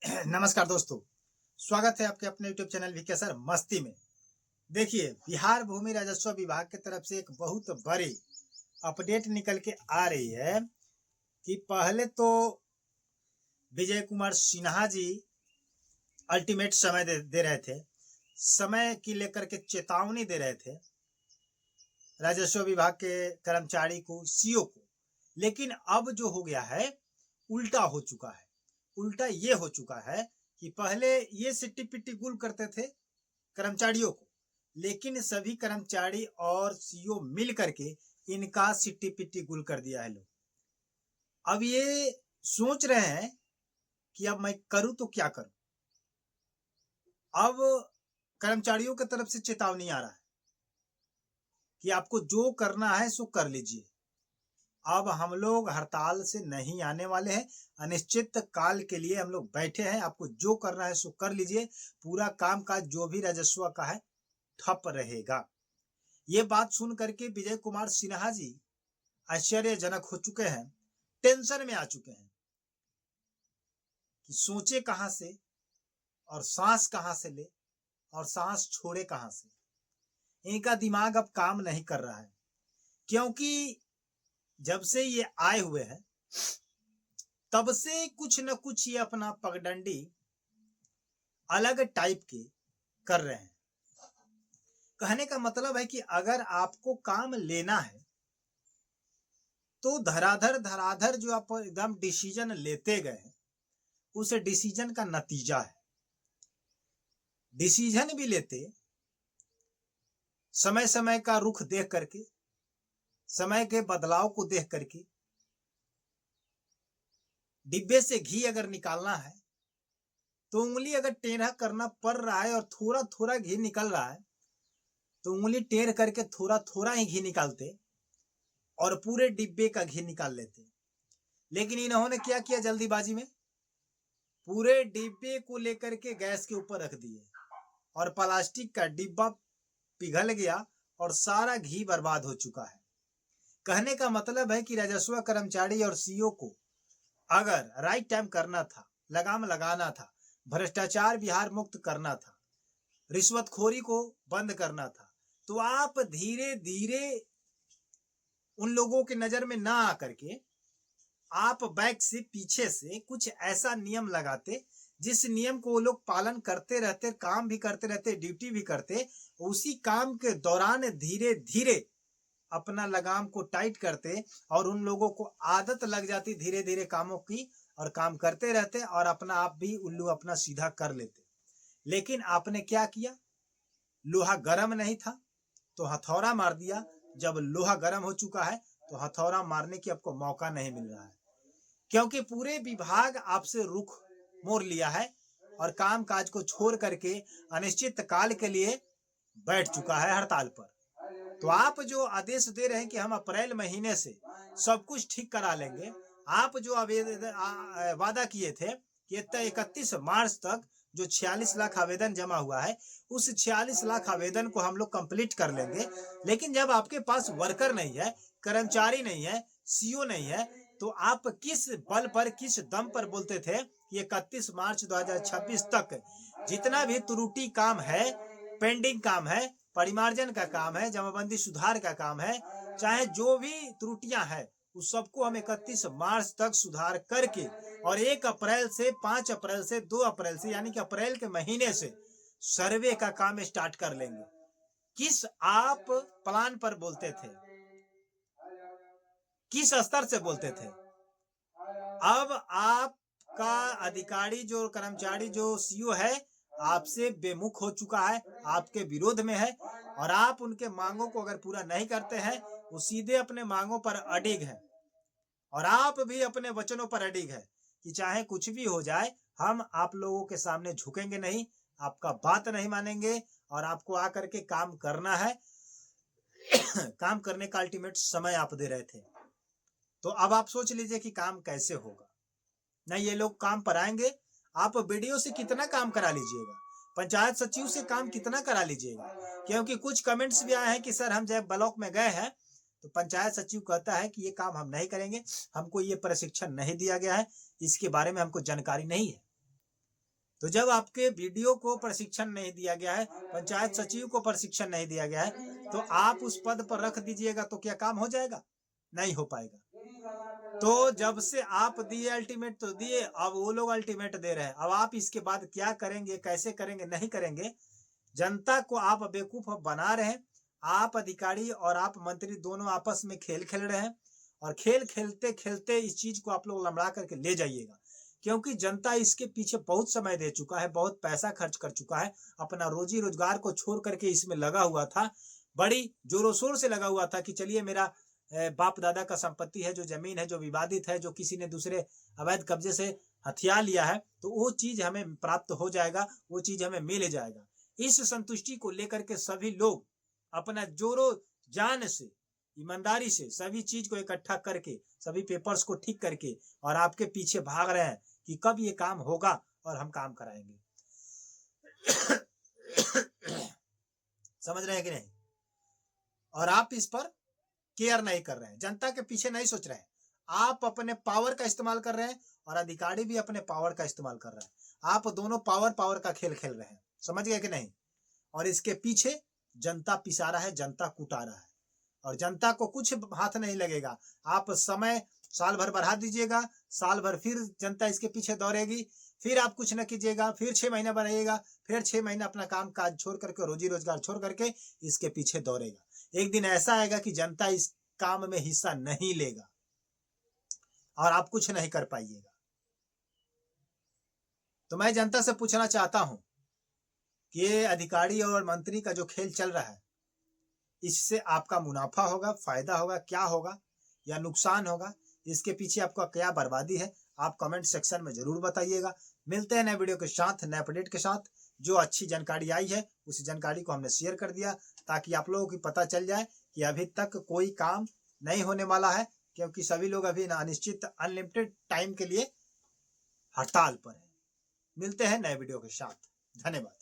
नमस्कार दोस्तों, स्वागत है आपके अपने यूट्यूब चैनल वीके सर मस्ती में। देखिए, बिहार भूमि राजस्व विभाग की तरफ से एक बहुत बड़ी अपडेट निकल के आ रही है कि पहले तो विजय कुमार सिन्हा जी अल्टीमेट समय दे रहे थे, समय की लेकर के चेतावनी दे रहे थे राजस्व विभाग के कर्मचारी को, सीओ को। लेकिन अब जो हो गया है, उल्टा हो चुका है। उल्टा ये हो चुका है कि पहले ये सिट्टी पिट्टी गुल करते थे कर्मचारियों को, लेकिन सभी कर्मचारी और सीओ मिल करके इनका सिट्टी पिट्टी गुल कर दिया है लोग। अब ये सोच रहे हैं कि अब मैं करूं तो क्या करूं। अब कर्मचारियों की तरफ से चेतावनी आ रहा है कि आपको जो करना है सो कर लीजिए। अब हम लोग हड़ताल से नहीं आने वाले हैं, अनिश्चित काल के लिए हम लोग बैठे हैं। आपको जो करना है सो कर लीजिए, पूरा काम काज जो भी राजस्व का है ठप रहेगा। ये बात सुन करके विजय कुमार सिन्हा जी आश्चर्यजनक हो चुके हैं, टेंशन में आ चुके हैं कि सोचे कहां से और सांस कहां से ले और सांस छोड़े कहां से। इनका दिमाग अब काम नहीं कर रहा है, क्योंकि जब से ये आए हुए हैं तब से कुछ न कुछ ये अपना पगडंडी अलग टाइप के कर रहे हैं। कहने का मतलब है कि अगर आपको काम लेना है तो धराधर जो आप एकदम डिसीजन लेते गए, उस डिसीजन का नतीजा है। डिसीजन भी लेते समय समय का रुख देख करके, समय के बदलाव को देख करके। डिब्बे से घी अगर निकालना है तो उंगली अगर टेढ़ा करना पड़ रहा है और थोड़ा थोड़ा घी निकल रहा है तो उंगली टेढ़ करके थोड़ा थोड़ा ही घी निकालते और पूरे डिब्बे का घी निकाल लेते। लेकिन इन्होंने क्या किया, जल्दीबाजी में पूरे डिब्बे को लेकर के गैस के ऊपर रख दिए और प्लास्टिक का डिब्बा पिघल गया और सारा घी बर्बाद हो चुका है। कहने का मतलब है कि राजस्व कर्मचारी और सीओ को अगर राइट टाइम करना था, लगाम लगाना था, भ्रष्टाचार बिहार मुक्त करना था, रिश्वतखोरी को बंद करना था, तो आप धीरे धीरे उन लोगों के नजर में ना आकर के आप बैक से, पीछे से कुछ ऐसा नियम लगाते जिस नियम को वो लोग पालन करते रहते, काम भी करते रहते, ड्यूटी भी करते। उसी काम के दौरान धीरे धीरे अपना लगाम को टाइट करते और उन लोगों को आदत लग जाती धीरे धीरे कामों की, और काम करते रहते और अपना आप भी उल्लू अपना सीधा कर लेते। लेकिन आपने क्या किया, लोहा गर्म नहीं था तो हथौड़ा मार दिया। जब लोहा गर्म हो चुका है तो हथौड़ा मारने की आपको मौका नहीं मिल रहा है, क्योंकि पूरे विभाग आपसे रुख मोड़ लिया है और काम काज को छोड़ करके अनिश्चित काल के लिए बैठ चुका है हड़ताल पर। तो आप जो आदेश दे रहे हैं कि हम अप्रैल महीने से सब कुछ ठीक करा लेंगे, आप जो वादा किए थे कि 31 मार्च तक जो 46 लाख आवेदन जमा हुआ है, उस 46 लाख आवेदन को हम लोग कंप्लीट कर लेंगे। लेकिन जब आपके पास वर्कर नहीं है, कर्मचारी नहीं है, सीओ नहीं है, तो आप किस बल पर, किस दम पर बोलते थे कि 31 मार्च 2026 तक जितना भी त्रुटि काम है, पेंडिंग काम है, परिमार्जन का काम है, जमाबंदी सुधार का काम है, चाहे जो भी त्रुटियां हैं, उस सबको हम 31 मार्च तक सुधार करके और 1 अप्रैल से, 5 अप्रैल से, 2 अप्रैल से, यानी कि अप्रैल के महीने से सर्वे का काम स्टार्ट कर लेंगे। किस आप प्लान पर बोलते थे, किस स्तर से बोलते थे? अब आपका अधिकारी जो, कर्मचारी जो, सीओ है, आपसे बेमुख हो चुका है, आपके विरोध में है और आप उनके मांगों को अगर पूरा नहीं करते हैं, वो सीधे अपने मांगों पर अडिग है और आप भी अपने वचनों पर अडिग है कि चाहे कुछ भी हो जाए, हम आप लोगों के सामने झुकेंगे नहीं, आपका बात नहीं मानेंगे और आपको आकर के काम करना है। काम करने का अल्टीमेट समय आप दे रहे थे। तो अब आप सोच लीजिए कि काम कैसे होगा। नहीं, ये लोग काम पर आएंगे, आप बीडीओ से कितना काम करा लीजिएगा, पंचायत सचिव से काम कितना करा लीजिएगा। क्योंकि कुछ कमेंट्स भी आए हैं कि सर हम जब ब्लॉक में गए हैं तो पंचायत सचिव कहता है कि ये काम हम नहीं करेंगे, हमको ये प्रशिक्षण नहीं दिया गया है, इसके बारे में हमको जानकारी नहीं है। तो जब आपके वीडियो को प्रशिक्षण नहीं दिया गया है, पंचायत सचिव को प्रशिक्षण नहीं दिया गया है, तो आप उस पद पर रख दीजिएगा तो क्या काम हो जाएगा? नहीं हो पाएगा। तो जब से आप दिए अल्टीमेट तो दिए, अब वो लोग अल्टीमेट दे रहे हैं। अब आप इसके बाद क्या करेंगे, कैसे करेंगे, नहीं करेंगे, जनता को आप बेवकूफ बना रहे हैं। आप अधिकारी और आप मंत्री दोनों आपस में खेल खेल रहे हैं, और खेल खेलते खेलते इस चीज को आप लोग लमड़ा करके ले जाइएगा, क्योंकि जनता इसके पीछे बहुत समय दे चुका है, बहुत पैसा खर्च कर चुका है, अपना रोजी रोजगार को छोड़ करके इसमें लगा हुआ था, बड़ी जोरों शोर से लगा हुआ था कि चलिए मेरा बाप दादा का संपत्ति है, जो जमीन है, जो विवादित है, जो किसी ने दूसरे अवैध कब्जे से हथिया लिया है, तो वो चीज हमें प्राप्त हो जाएगा, वो चीज हमें मिल जाएगा। इस संतुष्टि को लेकर के सभी लोग अपना जोरों जान से, ईमानदारी से सभी चीज को इकट्ठा करके, सभी पेपर्स को ठीक करके, और आपके पीछे भाग रहे हैं कि कब ये काम होगा और हम काम कराएंगे। समझ रहे हैं कि नहीं? और आप इस पर केयर नहीं कर रहे हैं, जनता के पीछे नहीं सोच रहे हैं। आप अपने पावर का इस्तेमाल कर रहे हैं और अधिकारी भी अपने पावर का इस्तेमाल कर रहे हैं। आप दोनों पावर का खेल खेल रहे हैं। समझ गए कि नहीं? और इसके पीछे जनता पिसा रहा है, जनता कुटा रहा है, और जनता को कुछ हाथ नहीं लगेगा। आप समय साल भर बढ़ा दीजिएगा, साल भर फिर जनता इसके पीछे दौड़ेगी, फिर आप कुछ न कीजिएगा, फिर 6 महीना बढ़ाइएगा, फिर 6 महीना अपना काम काज छोड़ करके, रोजी रोजगार छोड़ करके इसके पीछे दौड़ेगा। एक दिन ऐसा आएगा कि जनता इस काम में हिस्सा नहीं लेगा और आप कुछ नहीं कर पाइएगा। तो मैं जनता से पूछना चाहता हूं कि ये अधिकारी और मंत्री का जो खेल चल रहा है, इससे आपका मुनाफा होगा, फायदा होगा, क्या होगा या नुकसान होगा, इसके पीछे आपका क्या बर्बादी है, आप कमेंट सेक्शन में जरूर बताइएगा। मिलते हैं नए वीडियो के साथ, नए अपडेट के साथ। जो अच्छी जानकारी आई है उस जानकारी को हमने शेयर कर दिया, ताकि आप लोगों को पता चल जाए कि अभी तक कोई काम नहीं होने वाला है, क्योंकि सभी लोग अभी अनिश्चित अनलिमिटेड टाइम के लिए हड़ताल पर है। मिलते हैं नए वीडियो के साथ। धन्यवाद।